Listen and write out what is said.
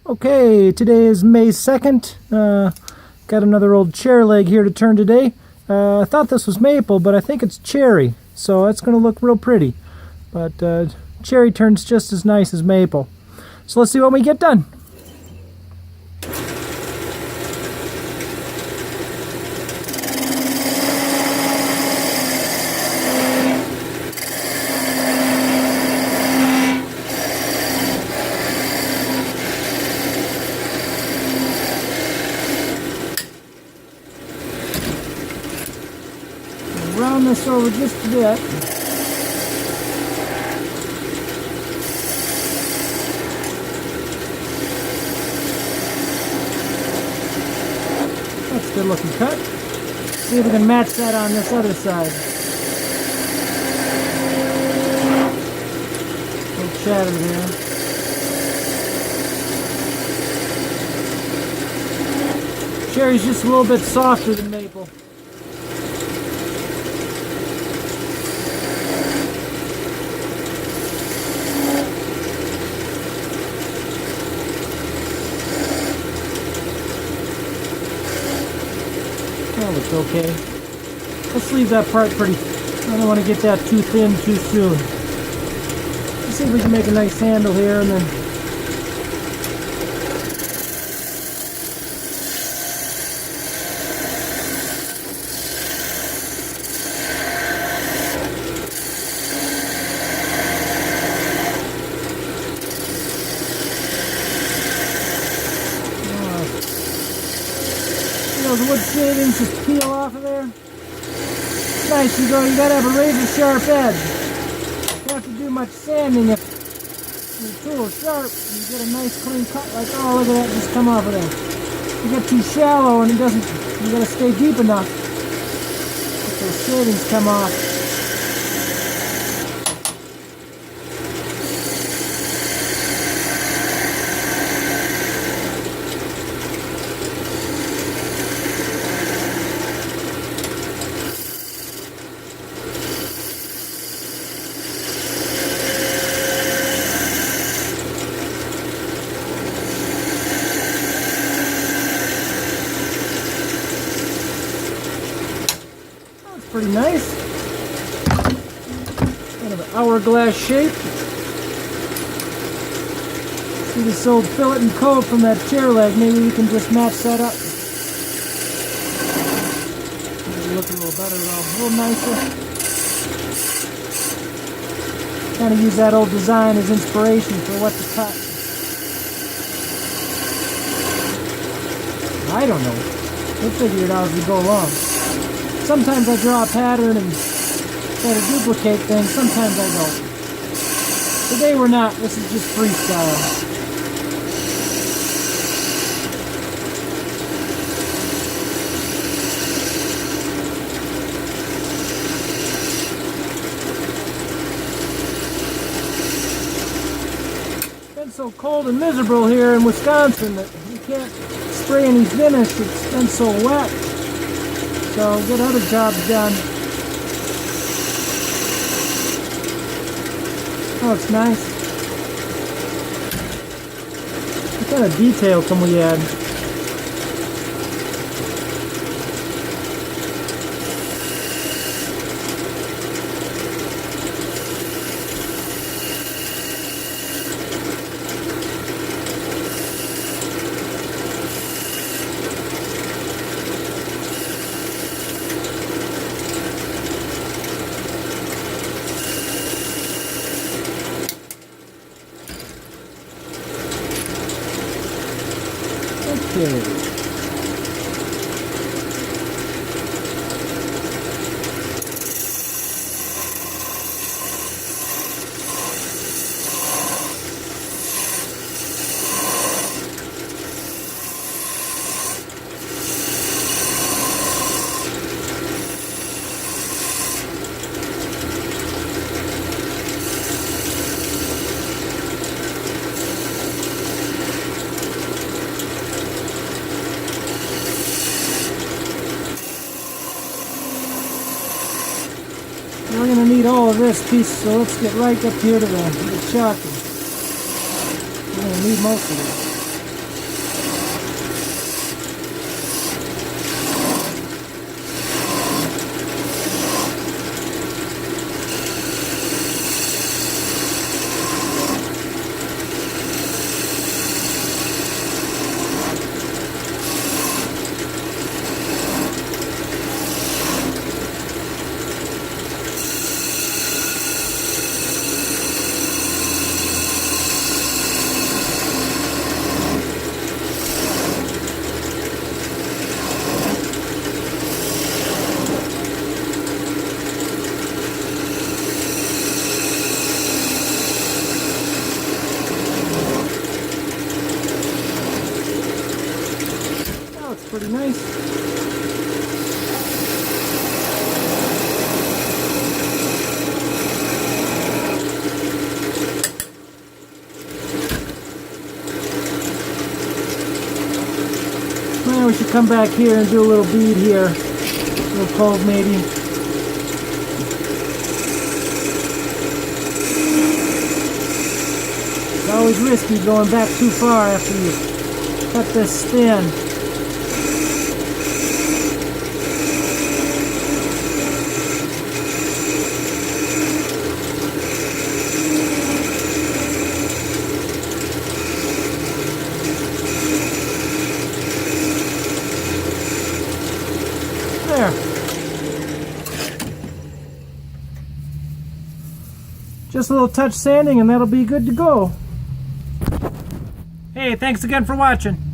Okay, today is May 2nd. Got another old chair leg here to turn today. I thought this was maple, but I think it's cherry, so it's going to look real pretty. But cherry turns just as nice as maple. So let's see what we get done. Round this over just a bit. That's a good looking cut. See if we can match that on this other side. A little chatter there. Cherry's just a little bit softer than maple. That looks okay. Let's leave that part pretty. I don't want to get that too thin too soon. Let's see if we can make a nice handle here and then. Those wood shavings just peel off of there. Nice, you gotta have a razor sharp edge. You don't have to do much sanding if your tool is sharp. You get a nice clean cut like, oh, look at that, just come off of there. You get too shallow and it doesn't, you gotta stay deep enough. Let those shavings come off. Pretty nice. Kind of an hourglass shape. See this old fillet and cove from that chair leg. Maybe we can just match that up. Maybe look a little better though. A little nicer. Kind of use that old design as inspiration for what to cut. I don't know. We'll figure it out as we go along. Sometimes I draw a pattern and try to duplicate things, sometimes I don't. Today we're not, this is just freestyle. It's been so cold and miserable here in Wisconsin that you can't spray any finish, it's been so wet. So get other jobs done. Oh, it's nice. What kind of detail can we add? Okay. We're going to need all of this piece, so let's get right up here to the chuck. We're going to need most of it. Pretty nice. Well, we should come back here and do a little bead here. A little cold maybe. It's always risky going back too far after you cut this thin. There. Just a little touch sanding and that'll be good to go. Hey, thanks again for watching.